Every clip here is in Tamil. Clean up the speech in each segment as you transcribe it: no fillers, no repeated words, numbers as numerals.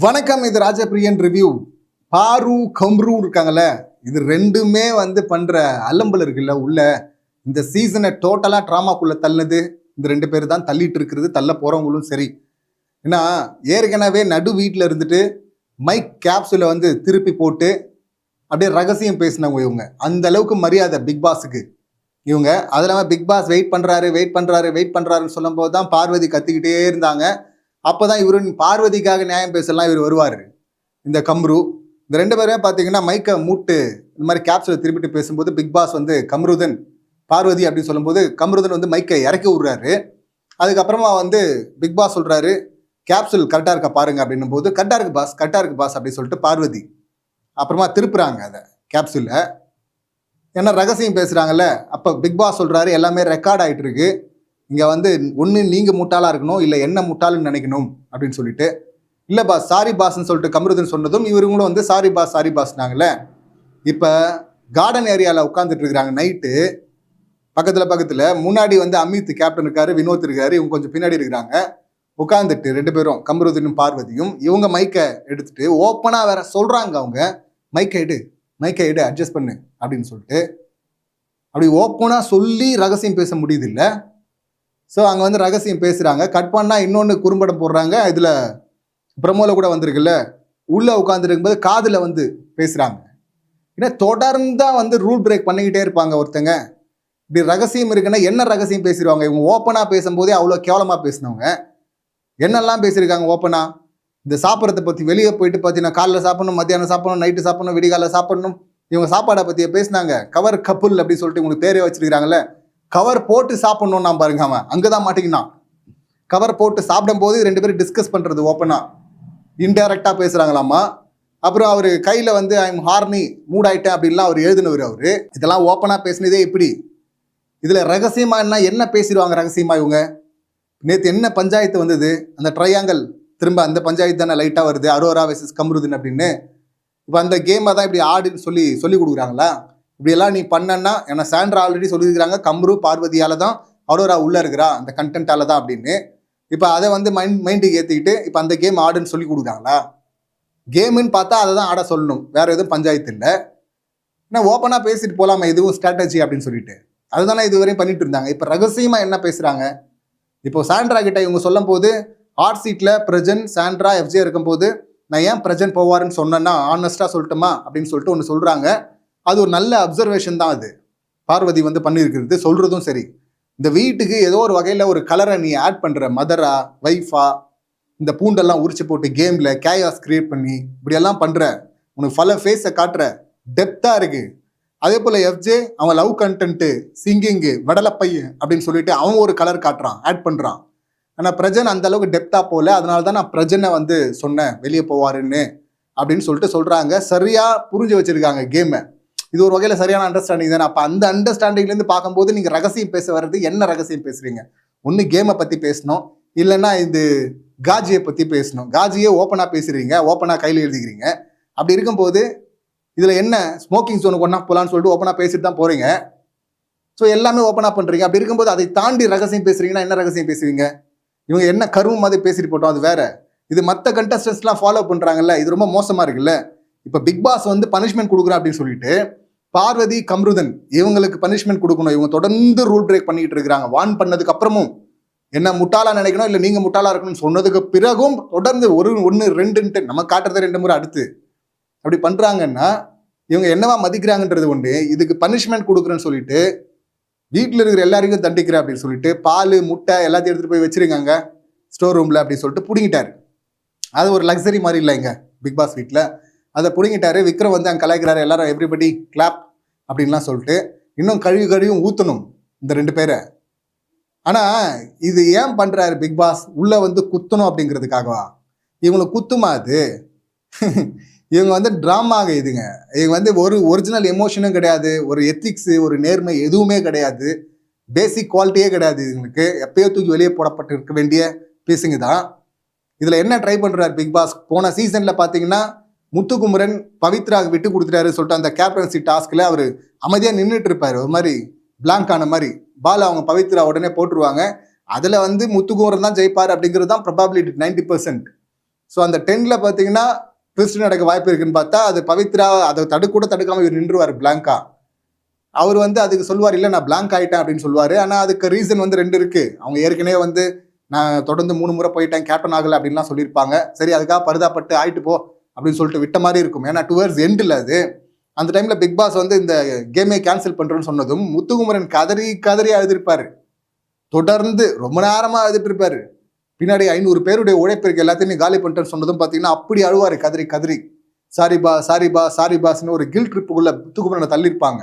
வணக்கம், இது ராஜபிரியன் ரிவ்யூ. பாரு கம்ரு இருக்காங்கல்ல, இது ரெண்டுமே பண்ற அலம்பல் இருக்குல்ல உள்ள. இந்த சீசனை டோட்டலா ட்ராமாக்குள்ள தள்ளுனது இந்த ரெண்டு பேர் தான், தள்ளிட்டு இருக்கிறது, தள்ள போறவங்களும் சரி. ஏன்னா ஏற்கனவே நடு வீட்டில் இருந்துட்டு மைக் கேப்சூல திருப்பி போட்டு அப்படியே ரகசியம் பேசினவங்க இவங்க. அந்த அளவுக்கு மரியாதை பிக் பாஸுக்கு இவங்க. அது இல்லாமல் பிக் பாஸ் வெயிட் பண்றாருன்னு சொல்லும் போது தான் பார்வதி கத்திக்கிட்டே இருந்தாங்க. அப்போதான் இவரு பார்வதிக்காக நியாயம் பேசலாம் இவர் வருவார். இந்த கம்ரு இந்த ரெண்டு பேருமே பார்த்தீங்கன்னா மைக்கை மூட்டு இந்த மாதிரி கேப்சூலை திருப்பிட்டு பேசும்போது பிக் பாஸ் கம்ருதன் பார்வதி அப்படின்னு சொல்லும்போது கம்ருதன் மைக்கை இறக்கி விடுறாரு. அதுக்கப்புறமா பிக் பாஸ் சொல்றாரு, கேப்சூல் கரெக்டாக இருக்கா பாருங்க அப்படின்னும் போது கரெக்டாக இருக்கு பாஸ் அப்படின்னு சொல்லிட்டு பார்வதி அப்புறமா திருப்புறாங்க அதை கேப்சூல. ஏன்னா ரகசியம் பேசுறாங்கல்ல. அப்போ பிக் பாஸ் சொல்றாரு, எல்லாமே ரெக்கார்ட் ஆகிட்டு இருக்கு, இங்கே ஒன்று நீங்கள் முட்டாளாக இருக்கணும், இல்லை என்ன முட்டாளுன்னு நினைக்கணும் அப்படின்னு சொல்லிட்டு. இல்லை பாஸ், சாரி பாஸ்ன்னு சொல்லிட்டு கம்ருதன் சொன்னதும் இவங்களும் சாரி பாஸ்னாங்களே. இப்போ கார்டன் ஏரியாவில் உட்காந்துட்டு இருக்கிறாங்க நைட்டு. பக்கத்தில் முன்னாடி அமித் கேப்டன் இருக்காரு, வினோத் இருக்காரு, இவங்க கொஞ்சம் பின்னாடி இருக்கிறாங்க. உட்காந்துட்டு ரெண்டு பேரும் கம்ருதனும் பார்வதியும் இவங்க மைக்கை எடுத்துட்டு ஓப்பனாக வேற சொல்கிறாங்க. அவங்க மைக்கை எடு அட்ஜஸ்ட் பண்ணு அப்படின்னு சொல்லிட்டு அப்படி ஓப்பனாக சொல்லி ரகசியம் பேச முடியுது இல்லை. ஸோ அங்கே ரகசியம் பேசுகிறாங்க. கட் பண்ணால் இன்னொன்று குறும்படம் போடுறாங்க. இதில் ப்ரமோவில் கூட வந்திருக்குல்ல, உள்ளே உட்காந்துருக்கும்போது காதில் பேசுகிறாங்க. ஏன்னா தொடர்ந்தான் ரூல் பிரேக் பண்ணிக்கிட்டே இருப்பாங்க ஒருத்தங்க. இப்படி ரகசியம் இருக்குன்னா என்ன ரகசியம் பேசிடுவாங்க இவங்க. ஓப்பனாக பேசும்போதே அவ்வளோ கேவலமாக பேசினவங்க. என்னெல்லாம் பேசியிருக்காங்க ஓப்பனாக. இந்த சாப்பிட்றத பற்றி, வெளியே போயிட்டு பார்த்தீங்கன்னா காலைல சாப்பிடணும், மத்தியானம் சாப்பிடணும், நைட்டு சாப்பிடணும், விடிகாலில் சாப்பிடணும். இவங்க சாப்பாடை பற்றியே பேசினாங்க. கவர் கப்புல் அப்படின்னு சொல்லிட்டு உங்களுக்கு பேரே வச்சிருக்கிறாங்கல்ல. கவர் போட்டு சாப்பிடணும்னா பாருங்க, அவன் அங்கதான் மாட்டிக்கினான். கவர் போட்டு சாப்பிடும் போது ரெண்டு பேரும் டிஸ்கஸ் பண்றது ஓப்பனா இன்டைரக்டா பேசுறாங்களாமா. அப்புறம் அவரு கையில ஐம் ஹார்னி மூட் ஆயிட்டேன் அப்படின்லாம் அவர் எழுதினவர். அவரு இதெல்லாம் ஓப்பனா பேசினதே இப்படி. இதுல ரகசியமா என்ன பேசிடுவாங்க ரகசியமா இவங்க. நேற்று என்ன பஞ்சாயத்து வந்தது, அந்த ட்ரையாங்கல் திரும்ப அந்த பஞ்சாயத்து தானே லைட்டா வருது, அரோரா வெர்சஸ் கம்ருதன் அப்படின்னு. இப்போ அந்த கேமை தான் இப்படி ஆடுன்னு சொல்லி கொடுக்குறாங்களா. இப்படியெல்லாம் நீ பண்ணன்னா, ஏன்னா சாண்ட்ரா ஆல்ரெடி சொல்லியிருக்கிறாங்க கம்ரு பார்வதியால தான் அரோரா உள்ள இருக்கிறா, அந்த கண்டென்ட்டால தான் அப்படின்னு. இப்போ அதை மைண்டுக்கு ஏற்றிக்கிட்டு இப்போ அந்த கேம் ஆடுன்னு சொல்லி கொடுக்குறாங்களா. கேமுன்னு பார்த்தா அதை தான் ஆட சொல்லணும், வேற எதுவும் பஞ்சாயத்து இல்லை. ஏன்னா ஓப்பனாக பேசிட்டு போகலாமா, இதுவும் ஸ்ட்ராட்டஜி அப்படின்னு சொல்லிட்டு அதுதானே இதுவரையும் பண்ணிட்டு இருந்தாங்க. இப்போ ரகசியமாக என்ன பேசுகிறாங்க. இப்போ சாண்ட்ரா கிட்ட இவங்க சொல்லும் போது ஹாட் சீட்டில் பிரஜன் சாண்ட்ரா எஃப்ஜே இருக்கும்போது நான் ஏன் பிரஜன் போவாருன்னு சொன்னேன்னா ஆனஸ்டாக சொல்லட்டுமா அப்படின்னு சொல்லிட்டு ஒன்று சொல்கிறாங்க. அது ஒரு நல்ல அப்சர்வேஷன் தான். அது பார்வதி பண்ணியிருக்கிறது சொல்கிறதும் சரி. இந்த வீட்டுக்கு ஏதோ ஒரு வகையில் ஒரு கலரை நீ ஆட் பண்ணுற, மதரா வைஃபா, இந்த பூண்டெல்லாம் உரிச்சு போட்டு கேமில் கேயாஸ் கிரியேட் பண்ணி இப்படியெல்லாம் பண்ணுற, உனக்கு பல ஃபேஸை காட்டுற, டெப்த்தாக இருக்குது. அதே போல் எஃப்ஜே அவன் லவ் கண்டென்ட்டு, சிங்கிங்கு, வடலப்பையன் அப்படின்னு சொல்லிட்டு அவன் ஒரு கலர் காட்டுறான், ஆட் பண்ணுறான். ஆனால் பிரஜன் அந்த அளவுக்கு டெப்த்தாக போகல. அதனால தான் நான் பிரஜனை சொன்னேன் வெளியே போவாருன்னு அப்படின்னு சொல்லிட்டு சொல்கிறாங்க. சரியாக புரிஞ்சு வச்சுருக்காங்க கேமை. இது ஒரு வகையில் சரியான அண்டர்ஸ்டாண்டிங் தானே. அப்போ அந்த அண்டர்ஸ்டாண்டிங்லேருந்து பார்க்கும்போது நீங்கள் ரகசியம் பேச வர்றது என்ன ரகசியம் பேசுகிறீங்க. ஒன்று கேமை பற்றி பேசணும், இல்லைன்னா இது காஜியை பற்றி பேசணும். காஜியை ஓப்பனாக பேசுகிறீங்க, ஓப்பனாக கையில் எழுதிக்கிறீங்க. அப்படி இருக்கும்போது இதில் என்ன ஸ்மோக்கிங் ஜோனுக்கு ஒன்றா போகலான்னு சொல்லிட்டு ஓப்பனாக பேசிட்டு தான் போகிறீங்க. ஸோ எல்லாமே ஓப்பனாக பண்ணுறீங்க. அப்படி இருக்கும்போது அதை தாண்டி ரகசியம் பேசுகிறீங்கன்னா என்ன ரகசியம் பேசுவீங்க. இவங்க என்ன கருவும் மாதிரி பேசிட்டு போட்டோம், அது வேற. இது மற்ற கண்டஸ்டன்ஸ்லாம் ஃபாலோ பண்ணுறாங்கல்ல, இது ரொம்ப மோசமாக இருக்குல்ல. இப்போ பிக் பாஸ் பனிஷ்மெண்ட் கொடுக்குறேன் அப்படின்னு சொல்லிட்டு பார்வதி கம்ருதன் இவங்களுக்கு பனிஷ்மெண்ட் கொடுக்கணும். இவங்க தொடர்ந்து ரூல் பிரேக் பண்ணிட்டு இருக்கிறாங்க. வான் பண்ணதுக்கு அப்புறமும் என்ன முட்டாளா நினைக்கணும், இல்லை நீங்க முட்டாளா இருக்கணும்னு சொன்னதுக்கு பிறகும் தொடர்ந்து ஒன்று ரெண்டுன்ட்டு நம்ம காட்டுறது 2 முறை அடுத்து அப்படி பண்றாங்கன்னா இவங்க என்னவா மதிக்கிறாங்கன்றது ஒன்று. இதுக்கு பனிஷ்மெண்ட் கொடுக்குறேன்னு சொல்லிட்டு வீட்டில் இருக்கிற எல்லாருக்கும் தண்டிக்கிறேன் அப்படின்னு சொல்லிட்டு பால் முட்டை எல்லாத்தையும் எடுத்துட்டு போய் வச்சிருக்காங்க ஸ்டோர் ரூம்ல அப்படின்னு சொல்லிட்டு பிடிங்கிட்டாரு. அது ஒரு லக்ஸரி மாதிரி இல்லைங்க பிக் பாஸ் வீட்டில். அதை பிடிங்கிட்டாரு. விக்ரம் அங்கே கலாய்க்கிறாரு, எல்லாரும் எவ்ரிபடி கிளாப் அப்படின்லாம் சொல்லிட்டு. இன்னும் கழுவியும் ஊற்றணும் இந்த 2 பேரை. ஆனால் இது ஏன் பண்ணுறாரு பிக் பாஸ், உள்ளே குத்தணும் அப்படிங்கிறதுக்காகவா. இவங்களுக்கு குத்துமா அது. இவங்க ட்ராமாக இதுங்க. இவங்க ஒரு ஒரிஜினல் எமோஷனும் கிடையாது, ஒரு எத்திக்ஸு, ஒரு நேர்மை எதுவுமே கிடையாது, பேசிக் குவாலிட்டியே கிடையாது இவங்களுக்கு. எப்பயோ தூக்கி வெளியே போடப்பட்டு இருக்க வேண்டிய பீஸுங்க தான். இதில் என்ன ட்ரை பண்ணுறாரு பிக் பாஸ். போன சீசனில் பார்த்தீங்கன்னா முத்துக்குமரன் பவித்ராவுக்கு விட்டு கொடுத்துட்டாரு சொல்லிட்டு அந்த கேப்டன்சி டாஸ்கில் அவர் அமைதியாக நின்றுட்டு இருப்பார். ஒரு மாதிரி பிளாங்க் ஆன மாதிரி பால் அவங்க பவித்ரா உடனே போட்டுருவாங்க. அதில் முத்துக்குமரன் தான் ஜெயிப்பார் அப்படிங்கிறது தான் ப்ரொபாபிலிட்டி 90%. ஸோ அந்த 10ல பார்த்தீங்கன்னா ட்விஸ்ட் நடக்க வாய்ப்பு இருக்குன்னு பார்த்தா அது பவித்ரா அதை தடுக்காம இவர் நின்றுவார் பிளாங்கா. அவர் வந்து அதுக்கு சொல்லுவார், இல்லை நான் பிளாங்க் ஆகிட்டேன் அப்படின்னு சொல்லுவார். ஆனால் அதுக்கு ரீசன் வந்து 2 இருக்கு. அவங்க ஏற்கனவே வந்து நான் தொடர்ந்து 3 முறை போயிட்டேன், கேப்டன் ஆகலை அப்படின்லாம் சொல்லியிருப்பாங்க. சரி, அதுக்காக பரிதாப்பட்டு ஆயிட்டு போ அப்படின்னு சொல்லிட்டு விட்ட மாதிரி இருக்கும். ஏன்னா டுவர்ட்ஸ் எண்டில் அது அந்த டைமில் பிக் பாஸ் வந்து இந்த கேமே கேன்சல் பண்ணுறோன்னு சொன்னதும் முத்துக்குமரன் கதறி அழுதிருப்பார். தொடர்ந்து ரொம்ப நேரமாக அழுதுட்டு இருப்பார். பின்னாடி 500 பேருடைய உழைப்பிற்கு எல்லாத்தையுமே காலி பண்ணிட்டேன்னு சொன்னதும் பார்த்தீங்கன்னா அப்படி அழுவார் கதறி சாரி பாஸ்ன்னு ஒரு கில் ட்ரிப்புக்குள்ள முத்துக்குமரனை தள்ளியிருப்பாங்க.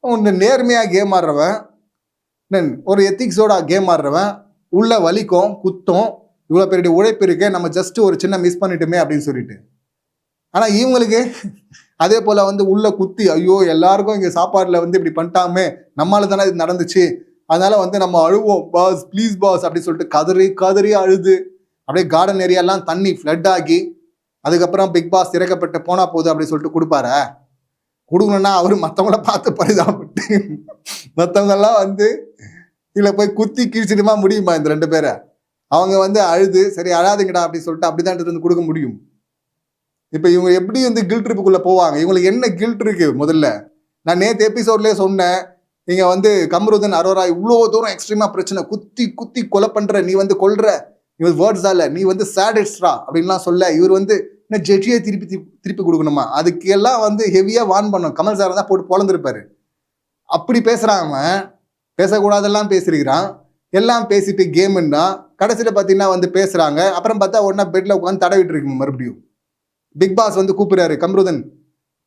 ஒன்று நேர்மையாக கேம் ஆடுறவன், ஒரு எத்திக்ஸோட கேம் ஆடுறவன், உள்ள வலிக்கும் குத்தும், இவ்வளோ பேருடைய உழைப்பு இருக்கே, நம்ம ஜஸ்ட் ஒரு சின்ன மிஸ் பண்ணிட்டோமே அப்படின்னு சொல்லிட்டு. ஆனால் இவங்களுக்கு அதே போல் வந்து உள்ள குத்தி, ஐயோ எல்லாருக்கும் இங்கே சாப்பாடில் வந்து இப்படி பண்ணிட்டாமே, நம்மளால தானே இது நடந்துச்சு, அதனால வந்து நம்ம அழுவோம் பாஸ் ப்ளீஸ் பாஸ் அப்படின்னு சொல்லிட்டு கதறி அழுது அப்படியே கார்டன் ஏரியாலாம் தண்ணி ஃப்ளட் ஆகி அதுக்கப்புறம் பிக் பாஸ் இறக்கப்பட்டு போனா போகுது அப்படின்னு சொல்லிட்டு கொடுக்கணும்னா அவரு மற்றவங்கள பார்த்து பரிதாபப்பட்டு மற்றவங்கெல்லாம் வந்து இதில் போய் குத்தி கீழ்ச்சிட்டுமா முடியுமா இந்த 2 பேரை? அவங்க வந்து அழுது சரி அழாதீங்கடா அப்படின்னு சொல்லிட்டு அப்படிதான் இருந்து கொடுக்க முடியும். இப்போ இவங்க எப்படி வந்து கில்ட் ட்ரிப்புக்குள்ள போவாங்க? இவங்களுக்கு என்ன கில்ட் இருக்கு? முதல்ல நான் நேற்று எபிசோட்லேயே சொன்னேன், நீங்க வந்து கம்ருதன் அரோரா இவ்வளோ தூரம் எக்ஸ்ட்ரீமா பிரச்சனை, குத்தி கொலை பண்ற, நீ வந்து கொல்ற, இவர் வேர்ட்ஸால நீ வந்து சேடிஸ்டா அப்படின்லாம் சொல்ல, இவர் வந்து என்ன ஜட்ஜியை திருப்பி கொடுக்கணுமா? அதுக்கு எல்லாம் வந்து ஹெவியா வார்ன் பண்ணும். கமல் சார் தான் போட்டு பொழந்திருப்பாரு. அப்படி பேசுறாங்க, பேசக்கூடாதெல்லாம் பேசிருக்கிறான், எல்லாம் பேசிட்டு கேமுன்னா கடைசியில் பார்த்தீங்கன்னா வந்து பேசுறாங்க. அப்புறம் பார்த்தா உடனே பெட்ல உட்காந்து தடவிட்டு இருக்கு. மறுபடியும் பிக் பாஸ் வந்து கூப்பிடுறாரு, கம்ருதன்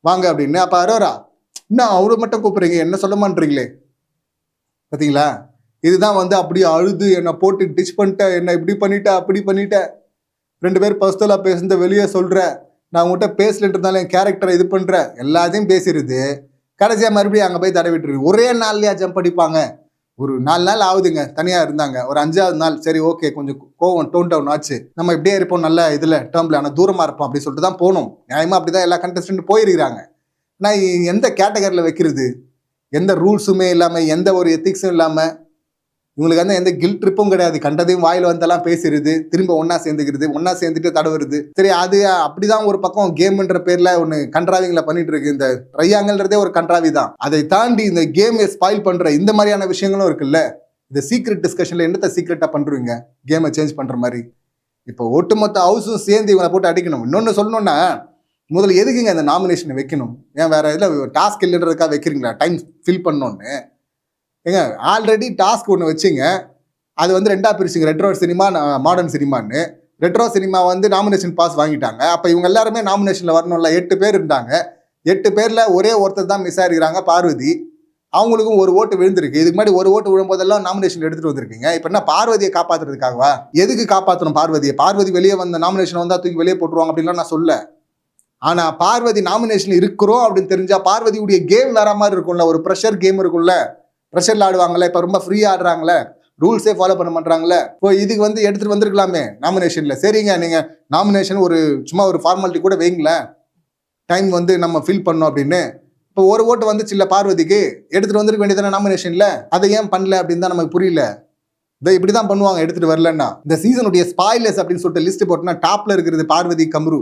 வாங்க அப்படின்னு. அப்ப அரோரா இன்னும் அவரு மட்டும் கூப்பிடுறீங்க, என்ன சொல்ல மாட்டீங்களே? பார்த்தீங்களா? இதுதான் வந்து அப்படியே அழுது என்னை போட்டு டிச் பண்ணிட்ட, என்ன இப்படி பண்ணிட்ட அப்படி பண்ணிட்ட, 2 பேர் பர்சனலாக பேசுனத வெளியே சொல்ற, நான் உங்கள்கிட்ட பேசலன்ட்டு இருந்தாலும் என் கேரக்டரை இது பண்ற, எல்லாத்தையும் பேசிடுது. கடைசியாக மறுபடியும் அங்கே போய் தடவிட்டு ஒரே நாள்லயா ஜம்ப் அடிப்பாங்க? ஒரு 4 நாள் ஆகுதுங்க தனியா இருந்தாங்க. ஒரு 5ஆவது நாள் சரி ஓகே கொஞ்சம் கோவம் டோன் டவுன் ஆச்சு, நம்ம இப்படியே இருப்போம் நல்ல இதுல டேர்ம்ல, ஆனால் தூரமா இருப்போம் அப்படின்னு சொல்லிட்டு தான் போனோம். நியாயமா அப்படிதான் எல்லா கண்டஸ்டன்ட் போயிருக்கிறாங்க. நான் எந்த கேட்டகரியில் வைக்கிறது? எந்த ரூல்ஸுமே இல்லாமல், எந்த ஒரு எத்திக்ஸும் இல்லாமல், இவங்களுக்கு வந்து எந்த கில்ட் ட்ரிப்பும் கிடையாது. கண்டதையும் வாயில் வந்தெல்லாம் பேசுறது, திரும்ப ஒன்னா சேர்ந்துக்கிறது, ஒன்னா சேர்ந்துட்டு தடவுறது. சரி, அது அப்படிதான் ஒரு பக்கம் கேம்ன்ற பேர்ல ஒன்று கண்ட்ராவிங்களை பண்ணிட்டு இருக்கு. இந்த ட்ரையாங்கல்ன்றதே ஒரு கண்ட்ராவி தான். அதை தாண்டி இந்த கேமை ஸ்பாயில் பண்ற இந்த மாதிரியான விஷயங்களும் இருக்குல்ல. இந்த சீக்ரெட் டிஸ்கஷன்ல என்னத்த சீக்ரெட்டா பண்றீங்க? கேமை சேஞ்ச் பண்ற மாதிரி. இப்போ ஒட்டுமொத்த ஹவுஸும் சேர்ந்து இவங்களை போட்டு அடிக்கணும். இன்னொன்று சொல்லணும்னா, முதல்ல எதுக்குங்க இந்த நாமினேஷன் வைக்கணும்? ஏன் வேற இதில் டாஸ்க் இல்லைன்றதுக்காக வைக்கிறீங்களா? டைம் ஃபில் பண்ணோன்னு ஏங்க, ஆல்ரெடி டாஸ்க் ஒன்று வச்சுங்க, அது வந்து 2ஆ பிரிச்சுங்க, ரெட்ரோ சினிமா மாடர்ன் சினிமான்னு. ரெட்ரோ சினிமா வந்து நாமினேஷன் பாஸ் வாங்கிட்டாங்க. அப்போ இவங்க எல்லாருமே நாமினேஷனில் வரணும்ல. 8 பேர் இருந்தாங்க. 8 பேரில் ஒரே ஒருத்தர் தான் மிஸ் ஆகிருக்கிறாங்க, பார்வதி. அவங்களுக்கும் ஒரு ஓட்டு விழுந்திருக்கு. இதுக்கு முன்னாடி ஒரு ஓட்டு விழும்போதெல்லாம் நாமினேஷன் எடுத்துகிட்டு வந்திருக்கீங்க. இப்போ என்ன பார்வதியை காப்பாற்றுறதுக்காகவா? எதுக்கு காப்பாற்றணும் பார்வதியை? பார்வதி வெளியே வந்த நாமினேஷன் வந்தால் தூக்கி வெளியே போட்டுருவாங்க அப்படின்லாம் நான் சொல்ல. ஆனால் பார்வதி நாமினேஷன் இருக்கிறோம் அப்படின்னு தெரிஞ்சா பார்வதியுடைய கேம் வேற மாதிரி இருக்கும்ல. ஒரு ப்ரெஷர் கேம் இருக்கும்ல, ப்ரெஷர்ல ஆடுவாங்களே, இப்போ ரொம்ப ஃப்ரீயாக ஆடுறாங்களே, ரூல்ஸே ஃபாலோ பண்ண மாட்டாங்களே. இப்போ இதுக்கு வந்து எடுத்துகிட்டு வந்திருக்கலாமே நாமினேஷனில். சரிங்க, நீங்கள் நாமினேஷன் ஒரு சும்மா ஒரு ஃபார்மாலிட்டி கூட வைங்களேன், டைம் வந்து நம்ம ஃபில் பண்ணோம் அப்படின்னு. இப்போ ஒரு ஓட்டு வந்துச்சு இல்லை பார்வதிக்கு, எடுத்துகிட்டு வந்துருக்க வேண்டியதானே நாமினேஷனில். அதை ஏன் பண்ணல அப்படின்னு தான் நமக்கு புரியல. இதை இப்படி தான் பண்ணுவாங்க எடுத்துகிட்டு வரலன்னா. இந்த சீசனுடைய ஸ்பாயிலர்ஸ் அப்படின்னு சொல்லிட்டு லிஸ்ட் போட்டோன்னா டாப்பில் இருக்கிறது பார்வதி, கம்ரு,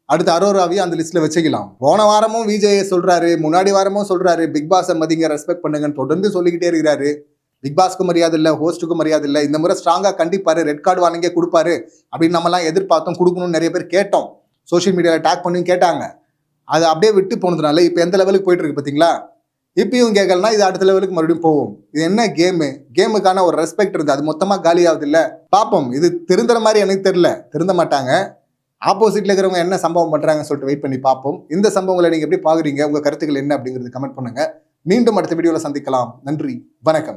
அடுத்து அரோராவையும் அந்த லிஸ்ட்ல வச்சுக்கலாம். போன வாரமும் விஜய் சொல்றாரு, முன்னாடி வாரமும் சொல்றாரு, பிக் பாஸை மதிங்க, ரெஸ்பெக்ட் பண்ணுங்கன்னு தொடர்ந்து சொல்லிக்கிட்டே இருக்கிறாரு. பிக் பாஸ்க்கு மரியாதை இல்லை, ஹோஸ்ட்டுக்கும் மரியாதை இல்லை. இந்த முறை ஸ்ட்ராங்கா கண்டிப்பாரு, ரெட் கார்டு வாங்கியே கொடுப்பாரு அப்படின்னு நம்மலாம் எதிர்பார்த்தோம். கொடுக்கணும்னு நிறைய பேர் கேட்டோம், சோஷியல் மீடியாவில் டேக் பண்ணி கேட்டாங்க. அது அப்படியே விட்டு போனதுனால இப்போ எந்த லெவலுக்கு போயிட்டு இருக்கு பார்த்தீங்களா? இப்பயும் கேட்கலன்னா இது அடுத்த லெவலுக்கு மறுபடியும் போகும். இது என்ன கேமுக்கான ஒரு ரெஸ்பெக்ட் இருக்குது, அது மொத்தமாக காலி ஆகுது இல்லை. பார்ப்போம். இது திருந்துற மாதிரி எனக்கு தெரியல, திருந்த மாட்டாங்க. ஆப்போசிட்ல இருக்கிறவங்க என்ன சம்பவம் பண்றாங்கன்னு சொல்லிட்டு வெயிட் பண்ணி பார்ப்போம். இந்த சம்பவங்களை நீங்க எப்படி பாக்குறீங்க? உங்க கருத்துக்கள் என்ன அப்படிங்கிறது கமெண்ட் பண்ணுங்க. மீண்டும் அடுத்த வீடியோல சந்திக்கலாம். நன்றி, வணக்கம்.